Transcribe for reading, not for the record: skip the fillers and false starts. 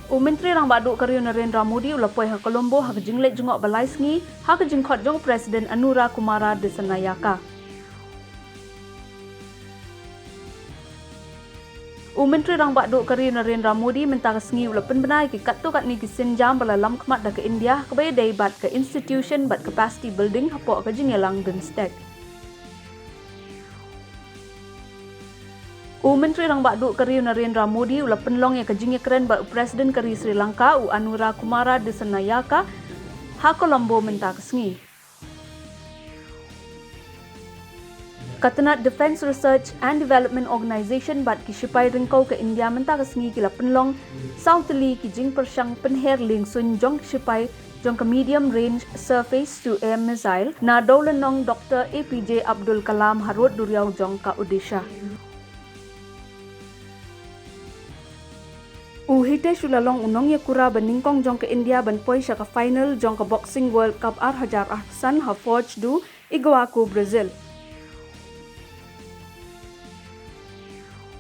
Menteri rang baduk Karyo Narendra Modi ulapoi ha Colombo ha jinglet jungok balai sngi ha jingkhot jong Presiden Anura Kumara Desanayaka. Menteri rang baduk Karyo Narendra Modi minta sngi ulapen benai ki kat tu kat ni ki sinjam balalam kemat dak ke India ke bay dai bat ke institution bat capacity building hapo ke jingelang dan stek. Menteri rang baduk Karyo Narendra Modi ula penlong yang kejingnya keren ba Presiden Kari Sri Lanka Anura Kumara Desanayaka ha Colombo minta kesngi. Katanat Defence Research and Development Organisation bat ki sipai ringkau ke India minta kesngi kila penlong Southly ki jing persyang penher ling sun jong sipai jong ke medium range surface to air missile na daulenong Dr. APJ Abdul Kalam harut duriau jong ka Odisha. Hitesh ulalong unong ya kura beningkong jong ke India ban poi sya ka final jong ke Boxing World Cup ar hajar ahsan ha forge du Iguacu Brazil.